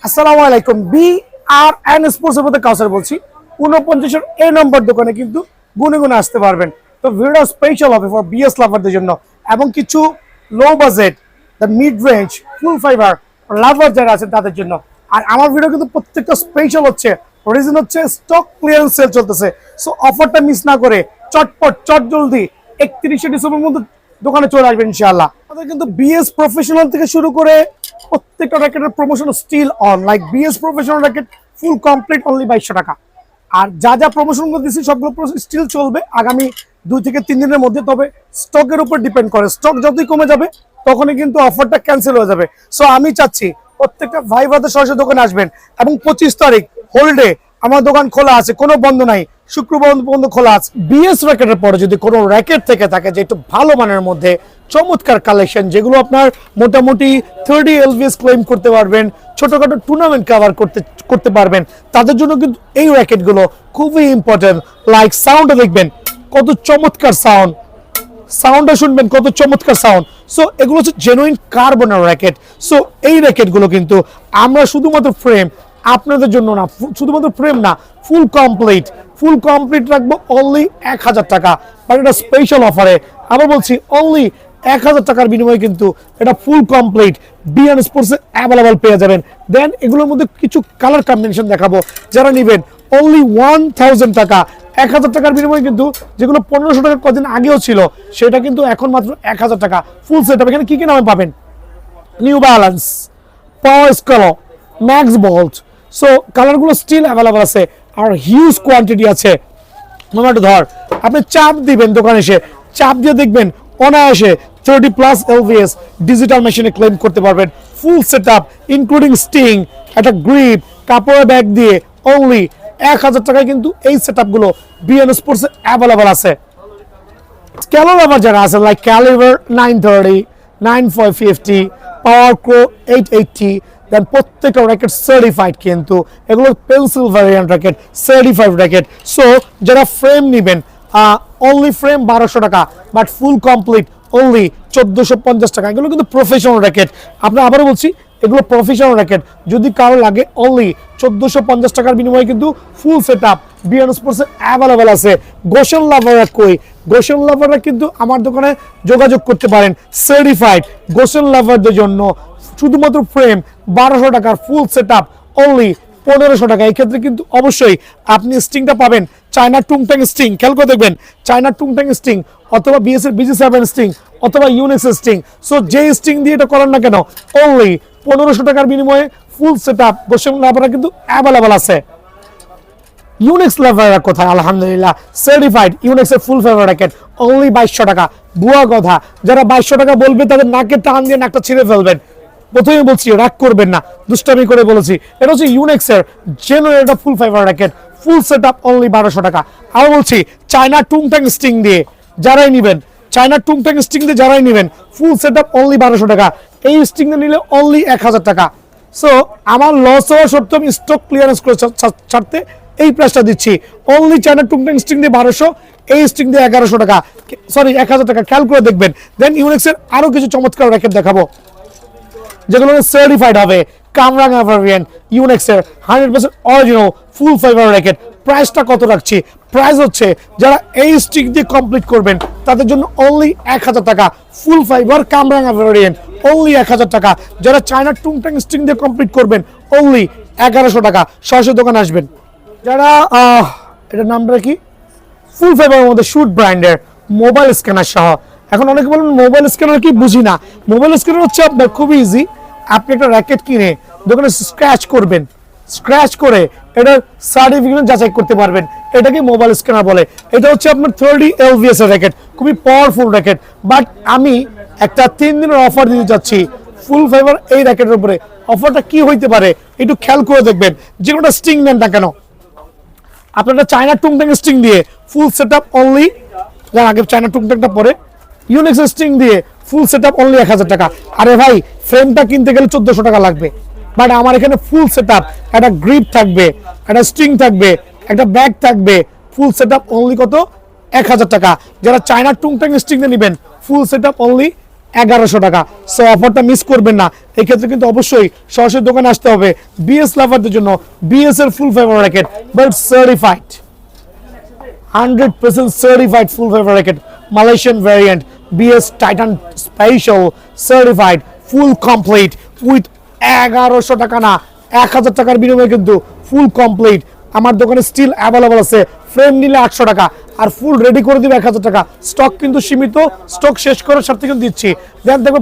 আসসালামু আলাইকুম। BRN sports এর মধ্যে কাউসার বলছি। 49 এর নম্বর দোকানে কিন্তু গুনে গুনে আসতে পারবেন। তো ভিডিও স্পেশাল হবে ফর বিএস লাভারদের জন্য এবং কিছু low budget, the mid range, full fiber lover যারা আছেন তাদের জন্য। আর আমার ভিডিও কিন্তু প্রত্যেকটা স্পেশাল হচ্ছে, রিজন হচ্ছে স্টক ক্লিয়ারেন্স সেল চলতেছে। সো অফারটা মিস না করে চটপট জলদি 31শে ডিসেম্বরের মধ্যে দোকানে চলে আসবেন ইনশাআল্লাহ। আমাদের কিন্তু বিএস প্রফেশনাল থেকে শুরু করে প্রত্যেকটা র্যাকেটের promotion still on, like BS professional racket full complete only 2200 টাকা। আর যা যা প্রমোশন দিচ্ছি সবগুলো স্টিল চলবে আগামী 2 থেকে 3 দিনের মধ্যে। তবে স্টকের উপর ডিপেন্ড করে, স্টক যতই কমে যাবে তখনই কিন্তু অফারটা ক্যান্সেল হয়ে যাবে। সো আমি চাচ্ছি প্রত্যেকটা ভাই ভাইদের সরাসরি দোকানে আসবেন এবং 25 তারিখ হোলডে আমার দোকান খোলা আছে, কোনো বন্ধ নাই, শুক্রবার পর্যন্ত খোলা আছে। বিএস র্যাকেটের পরে যদি কোনো র্যাকেট থেকে থাকে যে একটু ভালো মানের মধ্যে চমৎকার কালেকশন, যেগুলো আপনার মোটামুটি 30 LVS ক্লেম করতে পারবেন, ছোটখাটো টুর্নামেন্ট কভার করতে পারবেন, তাদের জন্য কিন্তু এই র্যাকেটগুলো খুবই ইম্পর্টেন্ট। লাইক সাউন্ডটা দেখবেন কত চমৎকার সাউন্ড, সাউন্ডটা শুনবেন কত চমৎকার সাউন্ড। সো এগুলো হচ্ছে জেনুইন কার্বনের র্যাকেট। সো এই র্যাকেটগুলো কিন্তু আমরা শুধুমাত্র ফ্রেম আপনাদের জন্য না, শুধুমাত্র ফ্রেম না, ফুল কমপ্লিট রাখবো অনলি 1000 টাকা। বাট এটা স্পেশাল অফারে আবার বলছি, অনলি 1000 টাকার বিনিময়ে কিন্তু এটা ফুল কমপ্লিট বিএন স্পোর্টসে অ্যাভেলেবল পেয়ে যাবেন। দেন এগুলোর মধ্যে কিছু কালার কম্বিনেশন দেখাবো, যারা নেবেন অনলি 1000 টাকা। 1000 টাকার বিনিময়ে কিন্তু যেগুলো 1500 টাকা কদিন আগেও ছিল সেটা কিন্তু এখন মাত্র 1000 টাকা ফুল সেট আপ। এখানে কি কি নামে পাবেন? নিউ ব্যালেন্স, পাওয়ার স্কলো, ম্যাক্স বল্ট। সো কালারগুলো স্টিল অ্যাভেলেবল আছে আর হিউজ কোয়ান্টিটি আছে। মোটামুটি ধর আপনি চাপ দিবেন, দোকানে এসে চাপ দিয়ে দেখবেন অনায়াসে 30+ LVS ডিজিটাল মেশিনে ক্লেম করতে পারবেন। Full set up including string, একটা গ্রিপ, কাপড়ের ব্যাগ দিয়ে অনলি 1000 টাকায় কিন্তু এই সেট আপগুলো বিএন স্পোর্টসে অ্যাভেলেবল আছে। ক্যালিবার যারা আছে লাইক ক্যালিবার 930, 9550, পাওয়ার ক্রো 880, দেন প্রত্যেকটা র্যাকেট সার্টিফাইড, কিন্তু এগুলো pencil variant racket, certified racket. So যারা ফ্রেম নেবেন অনলি ফ্রেম 1200 টাকা, বাট ফুল কমপ্লিট অনলি 1450 টাকা। এগুলো কিন্তু প্রফেশনাল র্যাকেট। আপনার আবারও বলছি, এগুলো প্রফেশনাল র্যাকেট। যদি কারো লাগে অনলি 1450 টাকার বিনিময়ে কিন্তু ফুল সেট আপ বিএন স্পোর্টসে অ্যাভেলেবেল আছে। গোশন লাভাররা কই? গোশন লাভাররা কিন্তু আমার দোকানে যোগাযোগ করতে পারেন। সার্টিফাইড গোশন লাভারদের জন্য শুধুমাত্র ফ্রেম 1200 টাকার, ফুল সেট আপ অনলি 1500 টাকা। এই ক্ষেত্রে কিন্তু অবশ্যই আপনি স্টিংটা পাবেন চায়না টুংটাং স্টিং, খেয়াল করে দেখবেন চায়না টুংটাং স্টিং অথবা BG7 স্টিং অথবা ইউনিক্স স্টিং। সো যে স্টিং দিয়ে এটা করেন না কেন অনলি 1500 টাকার বিনিময়ে ফুল সেট আপ গোশন লাভাররা কিন্তু অ্যাভেলেবল আছে। ইউনিক্স লাভাররা কোথায়? আলহামদুলিল্লাহ সার্টিফাইড ইউনিক্সের ফুল ফেভার র্যাকেট অনলি 2200 টাকা। বুয়া কথা, যারা 2200 টাকা বলবে তাদের নাকে টান দিয়ে নাকটা ছিঁড়ে ফেলবেন। প্রথমে বলছি রাগ করবেন না, দুষ্টামি করে বলেছি। এটা হচ্ছে ইউনিক্সের জেনুইন একটা ফুল ফাইবার র্যাকেট, ফুল সেট আপ অনলি 1200 টাকা। আরও বলছি চায়না টুংটাং স্টিং দিয়ে যারাই নেবেন, চায়না টুংটাং স্টিং দিয়ে যারাই নেবেন ফুল সেট আপ অনলি 1200 টাকা। এই স্টিং দিয়ে নিলে অনলি 1000 টাকা। সো আমার লস হওয়া সত্ত্বেও আমি স্টক ক্লিয়ারেন্স করে ছাড়তে এই প্রাইসটা দিচ্ছি। অনলি চায়না টুংটাং স্টিং দিয়ে 1200, এই স্টিং দিয়ে 1100 টাকা, সরি 1000 টাকা। খেয়াল করে দেখবেন। দেন ইউনিক্সের আরও কিছু চমৎকার র্যাকেট দেখাবো যেগুলো সার্টিফাইড হবে, কামরাঙ্গা ভ্যারিয়েন্ট ইউনিক্সের 100% অরিজিনাল ফুল ফাইবার র্যাকেট। প্রাইসটা কত রাখছি? প্রাইস হচ্ছে যারা এই স্টিক দিয়ে কমপ্লিট করবেন তাদের জন্য অনলি 1000 টাকা, ফুল ফাইবার কামরাঙ্গা ভ্যারিয়েন্ট অনলি 1000 টাকা। যারা চায়না টুংটাং স্টিং দিয়ে কমপ্লিট করবেন অনলি 1100 টাকা। সরাসরি দোকানে আসবেন। যারা এটার নামটা কি, ফুল ফাইবারের মধ্যে শুট ব্র্যান্ডের মোবাইল স্ক্যানার সহ। এখন অনেকে বলেন মোবাইল স্ক্যানার কি, বুঝি না। মোবাইল স্ক্যানার হচ্ছে আপনার খুবই ইজি। আপনি একটা র্যাকেট কিনে দোকানে স্ক্র্যাচ করবেন, স্ক্র্যাচ করে এটার সার্টিফিকেট যাচাই করতে পারবেন। এটাকে মোবাইল স্ক্যানার বলে। এটা হচ্ছে আপনার 30 LVS এর র্যাকেট, খুবই পাওয়ারফুল র্যাকেট। বাট আমি একটা 3 দিনের অফার দিতে যাচ্ছি ফুল ফাইবার এই র্যাকেটের উপরে। অফারটা কি হইতে পারে একটু খেয়াল করে দেখবেন। যে কোনোটা স্টিং নেন না কেন, আপনারা চায়না টুংটাং স্টিং দিয়ে ফুল সেট আপ অনলি, যার আগে চায়না টুংটাংটা পরে ইউনিক্স স্টিং দিয়ে ফুল সেট আপ অনলি 1000 টাকা। আরে ভাই ফ্রেমটা কিনতে গেলে 1400 টাকা লাগবে, বাট আমার এখানে ফুল সেট আপ, একটা গ্রিপ থাকবে, একটা স্টিং থাকবে, একটা ব্যাগ থাকবে, ফুল সেট আপ অনলি কত? 1000 টাকা। যারা চায়না টুংটাং স্টিং দিয়ে নেবেন ফুল সেট আপ অনলি 1100 টাকা। সো অফারটা মিস করবেন না। এই ক্ষেত্রে কিন্তু অবশ্যই সরাসরি দোকানে আসতে হবে বিএস লাভারদের জন্য। বিএস এর full favour racket, but certified, 100% certified full favor racket, Malaysian variant, BS Titan Special, certified, full complete with 1100 টাকা না 1000 টাকার বিনিময়ে কিন্তু ফুল কমপ্লিট আমার দোকানে স্টিল অ্যাভেলেবল আছে। ফ্রেম নিলে 800 টাকা আর ফুল রেডি করে দিবে 1000 টাকা। স্টক কিন্তু সীমিত, স্টক শেষ করার সাথে কিন্তু দিচ্ছি। দেন দেখবে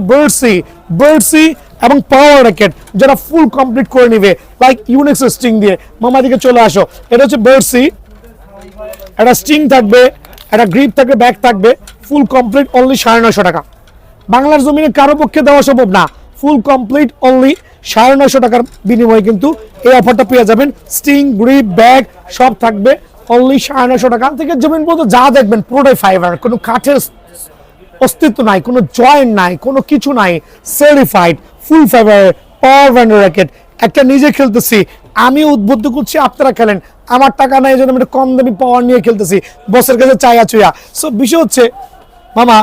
বার্ডসি এবং পাওয়ার র্যাকেট যারা ফুল কমপ্লিট করে নিবে লাইক ইউনিক্স স্ট্রিং দিয়ে। মামা দিকে চলে আসো, এটা হচ্ছে বার্ডসি, একটা স্ট্রিং থাকবে, একটা গ্রিপ থাকবে, ব্যাগ থাকবে, ফুল কমপ্লিট অনলি 950 টাকা। বাংলার জমিনে কারো পক্ষে দেওয়া সম্ভব না। ফুল কমপ্লিট অনলি 950 টাকার বিনিময়ে কিন্তু এই অফারটা পেয়ে যাবেন। স্ট্রিং, গ্রিপ, ব্যাগ সব থাকবে অনলি 950 টাকা। থেকে জমিন পর্যন্ত যা দেখবেন পুরোটাই ফাইবার, কোনো কাঠের অস্তিত্ব নাই, কোনো জয়েন্ট নাই, কোনো কিছু নাই। সার্টিফাইড ফুল ফাইবার পাওয়ার ব্র্যান্ডের র্যাকেট। একটা নিজে খেলতেছি, আমি উদ্বুদ্ধ করছি আপনারা খেলেন। আমার টাকা নাই, এই জন্য আমি কম দামি পাওয়ার নিয়ে খেলতেছি, বসের কাছে চাইয়া চুইয়া। সো বিষয় হচ্ছে মামা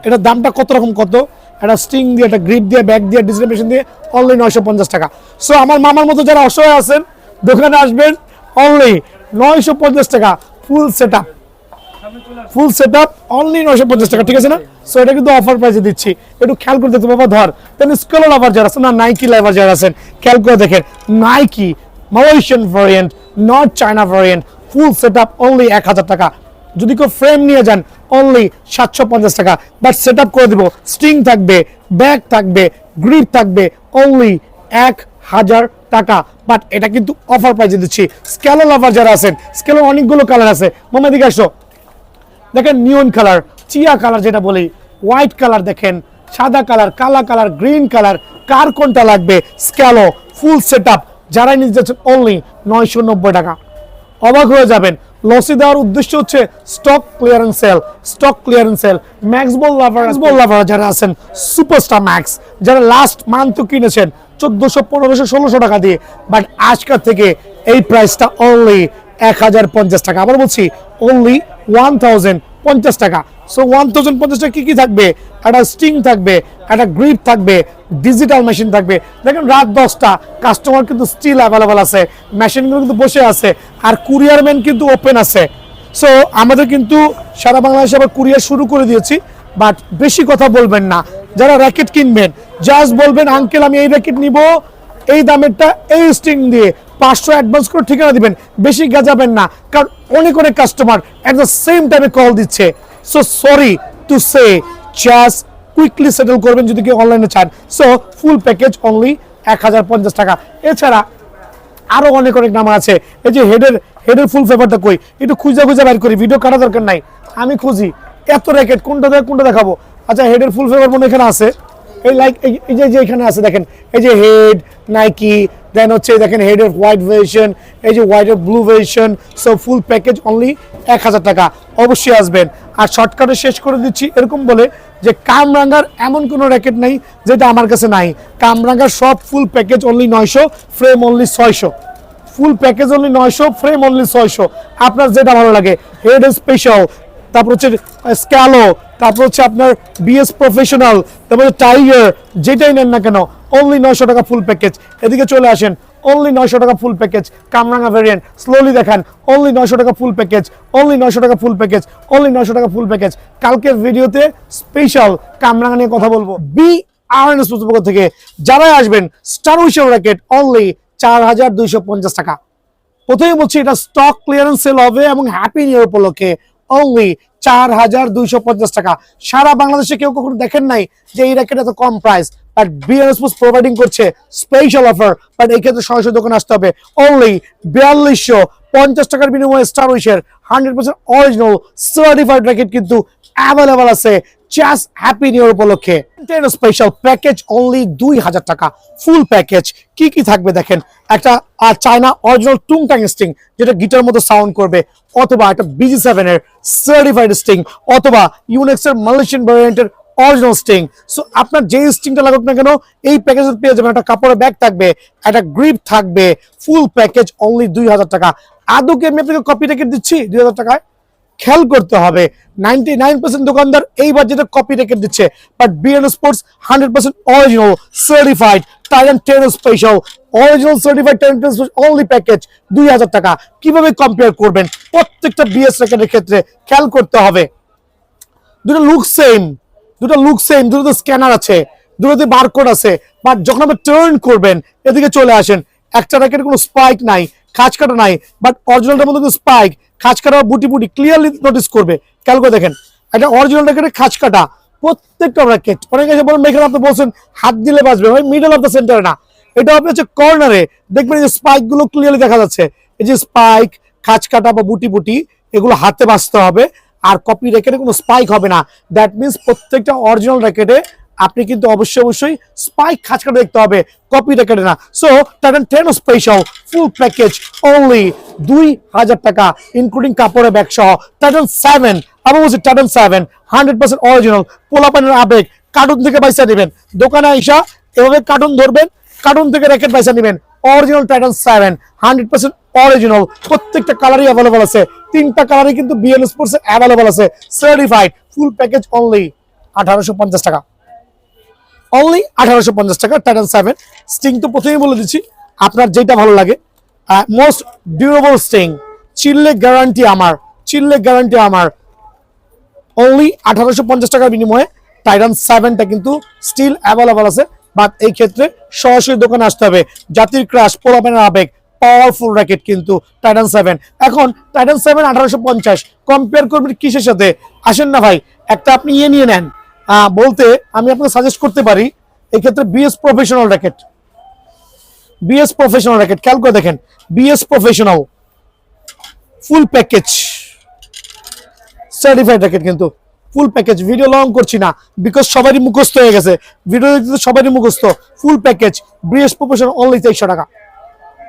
এটার দামটা কত রকম, কত একটা স্ট্রিং দিয়ে, একটা গ্রিপ দিয়ে, ব্যাগ দিয়ে, ডিসক্রিপশন দিয়ে অনলি 950 টাকা। সো আমার মামার মতো যারা অসহায় আছেন দোকানে আসবেন, অনলি 950 টাকা ফুল সেট আপ অনলি 950 টাকা, ঠিক আছে না? সো এটা কিন্তু অফার প্রাইসে দিচ্ছি, একটু খেয়াল করে দেখতে বাবা। ধর তেন স্কেলো লাভার যারা আছেন না, নাইকি লাভার যারা আছেন, খেয়াল করে দেখেন Nike Malaysian variant, not China variant, full set up only 1000 টাকা। যদি কেউ ফ্রেম নিয়ে যান অনলি 750 টাকা, বাট সেট আপ করে দিব। স্ট্রিং থাকবে, ব্যাগ থাকবে, গ্রিপ থাকবে অনলি 1000 টাকা। বাট এটা কিন্তু অফার প্রাইসে দিচ্ছি। স্কেলো লাভার যারা আছেন, স্কেলো অনেকগুলো কালার আছে, মামা দিকে আসো, দেখেন নিয়ন কালার, চিয়া কালার যেটা বলি, হোয়াইট কালার দেখেন, সাদা কালার, কালা কালার, গ্রিন কালার, কার কোনটা লাগবে? স্ক্যালো ফুল সেটআপ যারাই নিতে যাচ্ছেন অনলি 990 টাকা। অবাক হয়ে যাবেন। লসি দেওয়ার উদ্দেশ্য হচ্ছে স্টক ক্লিয়ারেন্স সেল। ম্যাক্স বল লাভার যারা আছেন, সুপারস্টার ম্যাক্স যারা লাস্ট মান্থ কিনেছেন 1400, 1500, 1600 টাকা দিয়ে, বাট আজকের থেকে এই প্রাইসটা অনলি 1050 টাকা। আবার বলছি অনলি 1050 টাকা। সো 1050 টাকা কি থাকবে? একটা স্ট্রিং থাকবে, একটা গ্রিপ থাকবে, ডিজিটাল মেশিন থাকবে। দেখেন রাত 10টা, কাস্টমার কিন্তু স্টিল অ্যাভেলেবল আছে, মেশিনগুলো কিন্তু বসে আছে, আর কুরিয়ার ম্যান কিন্তু ওপেন আছে। সো আমাদের কিন্তু সারা বাংলাদেশে আবার কুরিয়ার শুরু করে দিয়েছি। বাট বেশি কথা বলবেন না, যারা র্যাকেট কিনবেন জাস্ট বলবেন আঙ্কেল আমি এই র্যাকেট নিব, এই দামেরটা, এই স্ট্রিং দিয়ে 500 অ্যাডভান্স করে ঠিকানা দিবেন, বেশি গাজাবেন না, কারণ অনেক কাস্টমার এট দ্য সেম টাইমে কল দিচ্ছে। So sorry to say, just quickly settle করবেন যদি কেউ অনলাইনে চান। সো ফুল প্যাকেজ অনলি 1050 টাকা। এছাড়া আরো অনেক নাম আছে। এই যে হেডের ফুল ফেভারটা কই, একটু খুঁজে বাইর করি, ভিডিও কাটা দরকার নাই, আমি খুঁজি এত র্যাকেট কোনটা দেখাবো। আচ্ছা হেডের ফুল ফেভার মনে এখানে আছে, এই লাইক এই যে এখানে আছে দেখেন, এই যে হেড নাইকি, দেন হচ্ছে দেখেন হেডের হোয়াইট ভার্সন, এই যে হোয়াইটের blue version. So full package only 1000 টাকা। অবশ্যই আসবেন। আর শর্টকাটে শেষ করে দিচ্ছি এরকম বলে যে কামরাঙ্গার এমন কোনো র্যাকেট নেই যেটা আমার কাছে নাই। কামরাঙ্গার সব full package only 900, frame only 600। Full package only 900, frame only 600। আপনার যেটা ভালো লাগে, হেড স্পেশাল, তারপর হচ্ছে স্ক্যালো, তারপর হচ্ছে আপনার বিএস প্রফেশনাল, তারপরে টাইগার, যেটাই নেন না কেন অনলি 900 টাকা ফুল প্যাকেজ। এদিকে চলে আসেন, অনলি 900 টাকা ফুল প্যাকেজ। কামরাঙ্গা ভ্যারিয়েন্ট স্লোলি দেখান, অনলি 900 টাকা ফুল প্যাকেজ, অনলি 900 টাকা ফুল প্যাকেজ, অনলি 900 টাকা ফুল প্যাকেজ। কালকের ভিডিওতে স্পেশাল কামরাঙ্গা নিয়ে কথা বলবো। BRN স্পোর্টস পক্ষ থেকে যারাই আসবেন, স্টার উইশের র্যাকেট অনলি 4250 টাকা। প্রথমে বলছি এটা স্টক ক্লিয়ারেন্স সেল হবে এবং হ্যাপি নিউ ইয়ার উপলক্ষে অনলি 4250 টাকা। সারা বাংলাদেশে কেউ কখনো দেখেন নাই যে এই র্যাকেট এত কম price, but BRN sports providing করছে স্পেশাল অফার। বাট এই ক্ষেত্রে সরাসরি দোকানে আসতে হবে। অনলি 4250 টাকার বিনিময়ে স্টার উইশের 100% অরিজিনাল সার্টিফাইড র্যাকেট কিন্তু অ্যাভেলেবল আছে জাস্ট হ্যাপি নিউ ইয়ার উপলক্ষে। স্পেশাল প্যাকেজ অনলি 2000 টাকা ফুল প্যাকেজ। কি থাকবে দেখেন, একটা চায়না অরিজিনাল টুংটাং স্ট্রিং যেটা গিটার মতো সাউন্ড করবে, অথবা একটা BG7 এর সার্টিফাইড স্ট্রিং, অথবা ইউনিক্স এর মালয়েশিয়ান ভ্যারিয়েন্টের অরিজিনাল স্ট্রিং। সো আপনার যে স্ট্রিংটা লাগুক না কেন এই প্যাকেজে পেয়ে যাবেন। একটা কাপড়ের ব্যাগ থাকবে, একটা গ্রিপ থাকবে, ফুল প্যাকেজ অনলি 2000 টাকা। আদৌ কি আমি আপনাকে কপি র্যাকেট দিচ্ছি 2000 টাকায়? খেয়াল করতে হবে 99% দোকানদার এই বাজেটে কপি রেখে দিচ্ছে, but BN sports 100% original certified Titan 10 special original certified Titan 10 special only package 2000 টাকা। কিভাবে কম্পেয়ার করবেন প্রত্যেকটা বিএস র্যাকেটের ক্ষেত্রে খেয়াল করতে হবে দুটো লুক সেম, দুটো স্ক্যানার আছে, দুটোতে বারকোড আছে, বাট যখন আপনি টার্ন করবেন এদিকে চলে আসেন, একটা র্যাকেটে কোনো স্পাইক নাই, খাঁজ কাটা নাই, বাট অরিজিনালটার মধ্যে কিন্তু স্পাইক, খাঁজ কাটা বুটি ক্লিয়ারলি নোটিস করবে। খেয়াল করে দেখেন একটা অরিজিনাল র্যাকেটে খাঁজ কাটা প্রত্যেকটা র্যাকেট। অনেকে এসে বলেন এখানে আপনি বলছেন হাত দিলে বাঁচবে, ভাই মিডল অফ দ্য সেন্টারে না, এটা আপনি হচ্ছে কর্নারে দেখবেন এই যে স্পাইক গুলো ক্লিয়ারলি দেখা যাচ্ছে। এই যে স্পাইক, খাঁজ কাটা বা বুটি এগুলো হাতে বাঁচতে হবে, আর কপি র্যাকেটে কোনো স্পাইক হবে না। দ্যাট মিনস প্রত্যেকটা অরিজিনাল র্যাকেটে আপনি কিন্তু অবশ্যই স্পাইক খাঁজ কাটা দেখতে হবে, কপি র্যাকেটে না। So Titan 10 special full package only 2000 টাকা ইনক্লুডিং কাপড়ের ব্যাগ সহ। টাইটান 7 আমি বলছি টাইটান 7 100% অরিজিনাল, পোলাপানের আবেগ। কার্টুন থেকে পয়সা দিবেন, দোকানে আইসা এভাবে কার্টুন ধরবেন, কার্টুন থেকে র্যাকেট পয়সা নেবেন। অরিজিনাল টাইটান 7 100% অরিজিনাল, প্রত্যেকটা কালারই অ্যাভেলেবল আছে, 3টা কালারই কিন্তু বিএন স্পোর্টস অ্যাভেলেবল আছে, সার্টিফাইড ফুল প্যাকেজ অনলি 1850 টাকা। অনলি 1850 টাকা টাইটান 7 স্টিং। তো প্রথমেই বলে দিচ্ছি আপনার যেটা ভালো লাগে, মোস্ট ডিউরেবল স্টিং, চিল্লে গ্যারান্টি আমার, অনলি 1850 টাকার বিনিময়ে টাইটান 7টা কিন্তু স্টিল অ্যাভেলেবল আছে। বাট এই ক্ষেত্রে সরাসরি দোকানে আসতে হবে। জাতির ক্রাশ, পোলাপানের আবেগ, পাওয়ারফুল র্যাকেট কিন্তু টাইটান 7। এখন টাইটান 7 1850 কম্পেয়ার করবেন কিসের সাথে? আসেন না ভাই একটা আপনি নিয়ে নেন। বলতে আমি আপনাকে সাজেস্ট করতে পারি এই ক্ষেত্রে বিএস প্রফেশনাল র্যাকেট, খেয়াল করে দেখেন BS professional full package certified racket কিন্তু ফুল প্যাকেজ। ভিডিও লং করছি না বিকজ সবারই মুখস্থ হয়ে গেছে, ভিডিও দেখতে সবারই মুখস্থ। Full package BS professional only 2300 টাকা,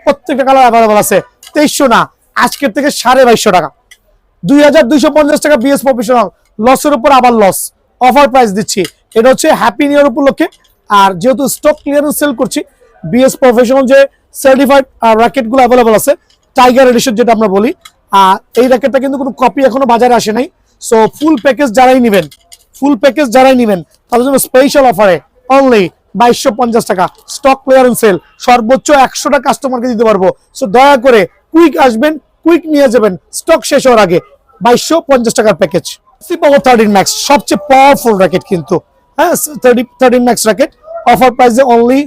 প্রত্যেকটা কালার অ্যাভেলেবল আছে। 2300 না, আজকের থেকে 2250 টাকা, 2250 টাকা বিএস প্রফেশনাল। লসের উপর আবার লস, অফার প্রাইস দিচ্ছি। এটা হচ্ছে হ্যাপি নিউ ইয়ার উপলক্ষে, আর যেহেতু স্টক ক্লিয়ারেন্স সেল করছি, বিএস প্রফেশনাল যে সার্টিফাইড র্যাকেট গুলো অ্যাভেলেবল আছে, টাইগার এডিশন যেটা আমরা বলি, এই র্যাকেটটা কিন্তু কোনো কপি এখনো বাজারে আসে নাই। সো ফুল প্যাকেজ যারাই নিবেন তাদের জন্য স্পেশাল অফারে অনলি 2250 টাকা, স্টক ক্লিয়ারেন্স সেল, সর্বোচ্চ 100টা কাস্টমারকে দিতে পারবো। সো দয়া করে কুইক আসবেন, কুইক নিয়ে যাবেন স্টক শেষ হওয়ার আগে। 2250 টাকার প্যাকেজ। পাওয়ার 13 ম্যাক্স সবচেয়ে পাওয়ারফুল র্যাকেট কিন্তু, হ্যাঁ 13 ম্যাক্স র্যাকেট অফার প্রাইসে অনলি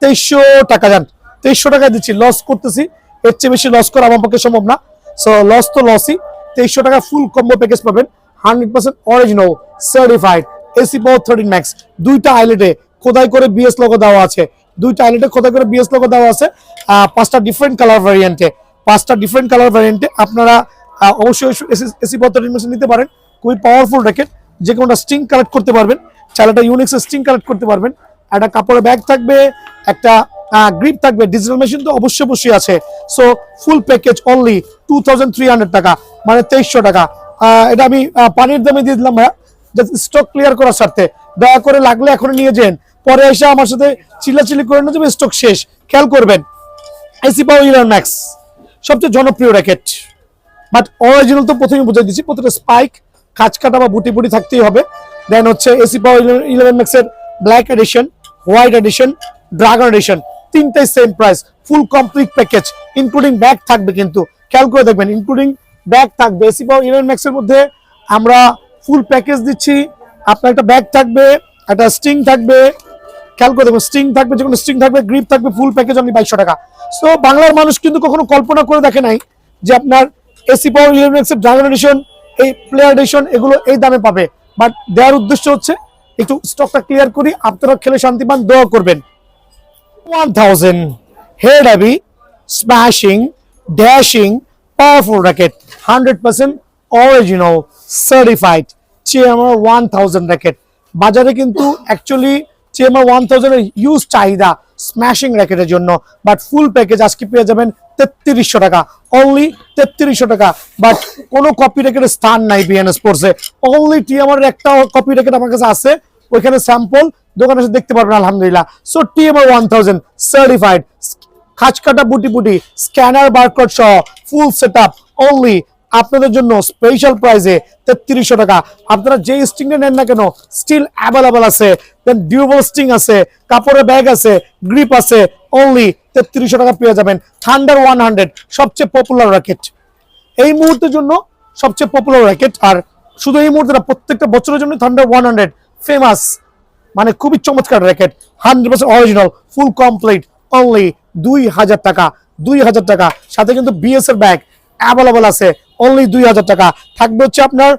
2300 টাকা। যান 2300 টাকা দিচ্ছি, লস করতেছি, এর চেয়ে বেশি লস করা আমার পক্ষে সম্ভব না। সো লস তো লসই, 2300 টাকা ফুল কম্বো প্যাকেজ পাবেন, 100% অরিজিনাল সার্টিফাইড এসি পাওয়ার 13 ম্যাক্স। দুইটা আইলেটে খোদাই করে বিএস লোগো দেওয়া আছে, 5টা ডিফারেন্ট কালার ভ্যারিয়েন্টে আপনারা অবশ্যই এসি পাওয়ার 13 ম্যাক্স নিতে পারেন। খুবই পাওয়ারফুল র্যাকেট, যে কোনোটা স্ট্রিং কালেক্ট করতে পারবেন, চাইলে ইউনিক্স স্ট্রিং কালেক্ট করতে পারবেন। একটা কাপড়ের ব্যাগ থাকবে, একটা গ্রিপ থাকবে, ডিজিটাল মেশিন তো অবশ্যই আছে। সো ফুল প্যাকেজ অনলি 2300 টাকা, মানে 2300 টাকা। এটা আমি পানির দামে দিয়ে দিলাম ভাইয়া, স্টক ক্লিয়ার করার স্বার্থে। দয়া করে লাগলে এখন নিয়ে যান, পরে এসে আমার সাথে চিল্লাচিল্লি করে না যাবে স্টক শেষ। খেয়াল করবেন এসি পাওয়ার 11 ম্যাক্স সবচেয়ে জনপ্রিয় র্যাকেট, বাট অরিজিনাল তো প্রথমেই বুঝাই দিচ্ছি, প্রত্যেকটা স্পাইক, খাঁজ কাটা বা বুটি থাকতেই হবে। দেন হচ্ছে এসি পাওয়ার 11 ম্যাক্স এর black edition, white edition, dragon edition, তিনটাই same price, full complete package including bag থাকবে কিন্তু। খেয়াল করে দেখবেন ইনক্লুডিং ব্যাগ থাকবে। এসি পাওয়ার 11 ম্যাক্স এর মধ্যে আমরা ফুল প্যাকেজ দিচ্ছি, আপনার একটা ব্যাগ থাকবে, একটা স্ট্রিং থাকবে, খেয়াল করে দেখবেন স্ট্রিং থাকবে, যে কোনো স্ট্রিং থাকবে, গ্রিপ থাকবে, ফুল প্যাকেজ অনলি 2200 টাকা। সো বাংলার মানুষ কিন্তু কখনো কল্পনা করে দেখে নাই যে আপনার এসি পাওয়ার 11 ম্যাক্স এর ড্রাগন এডিশন, এই প্লেয়ার এডিশন এগুলো এই দামে পাবে। বাট দেওয়ার উদ্দেশ্য হচ্ছে একটু স্টকটা ক্লিয়ার করি, আপনারা খেলে শান্তি পান, দোয়া করবেন। 1000 head heavy smashing dashing powerful racket, 100% original certified chairman 1000 racket. বাজারে কিন্তু অ্যাকচুয়ালি চেয়ারম্যান 1000 এর ইউজ চাহিদা স্ম্যাশিং র্যাকেটের জন্য, বাট ফুল প্যাকেজ আজকে পেয়ে যাবেন 3300 টাকা, অনলি 3300 টাকা। বাট কোনো কপি র্যাকেটের স্থান নাই বিএন স্পোর্টসে, অনলি টিএমআর একটা কপি র্যাকেট আমার কাছে আছে, ওইখানে স্যাম্পল দোকানে এসে দেখতে পারবেন আলহামদুলিল্লাহ। সো টিএমআর 1000 সার্টিফাইড, খাঁজ কাটা বুটি স্ক্যানার বারকোড সহ ফুল সেটআপ অনলি আপনাদের জন্য স্পেশাল প্রাইসে 3300 টাকা। আপনারা যে স্টিংটা নেন না কেন স্টিল অ্যাভেলেবল আছে, দেন ডিউরেবল স্টিং আছে, কাপড়ের ব্যাগ আছে, গ্রিপ আছে, অনলি 3300 টাকা পেয়ে যাবেন। থান্ডার 100 সবচেয়ে পপুলার র্যাকেট, এই মুহূর্তের জন্য সবচেয়ে পপুলার র্যাকেট। আর শুধু এই মুহূর্তে না, প্রত্যেকটা বছরের জন্য থান্ডার 100 ফেমাস, মানে খুবই চমৎকার র্যাকেট, 100% অরিজিনাল, ফুল কমপ্লিট, অনলি 2000 টাকা। 2000 টাকা সাথে কিন্তু বিএস এর ব্যাগ অ্যাভেলেবল আছে, অনলি 2000 টাকা। থাকবে হচ্ছে আপনার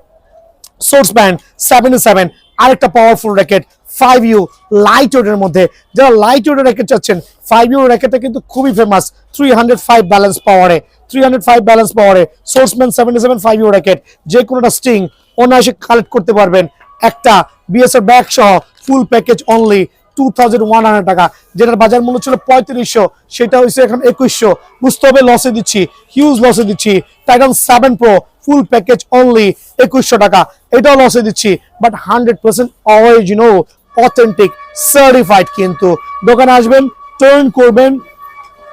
সোর্স ব্যান্ড 77, আরেকটা পাওয়ারফুল র্যাকেট 5U লাইট ওয়েটের মধ্যে। যারা লাইট ওয়েটের র্যাকেট চাচ্ছেন, 5U র্যাকেটটা কিন্তু খুবই ফেমাস, 305 ব্যালেন্স পাওয়ারে, 305 ব্যালেন্স পাওয়ারে সোর্সম্যান 77 5U র্যাকেট। যে কোনোটা স্টিং অনায়াসে কালেক্ট করতে পারবেন। একটা বিএস এর ব্যাগ সহ ফুল প্যাকেজ অনলি 2100 টাকা। যেটার বাজার মূল্য ছিল 3500, সেটা হয়েছে এখন 2100। বুঝতে হবে লসে দিচ্ছি, হিউজ লসে দিচ্ছি। Titan 7 pro full package only 2100 টাকা, এটাও লসে দিচ্ছি, বাট 100% অরিজিনাল, অথেন্টিক, সার্টিফাইড। কিন্তু দোকানে আসবেন, টার্ন করবেন,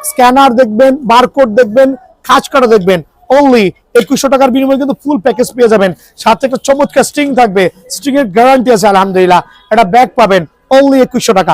স্ক্যানার দেখবেন, বারকোড দেখবেন, খাঁজ কাটা দেখবেন, অনলি 2100 টাকার বিনিময়ে কিন্তু ফুল প্যাকেজ পেয়ে যাবেন। সাথে একটা চমৎকার স্ট্রিং থাকবে, স্ট্রিং এর গ্যারান্টি আছে আলহামদুলিল্লাহ। একটা ব্যাগ পাবেন অনলি 2100 টাকা।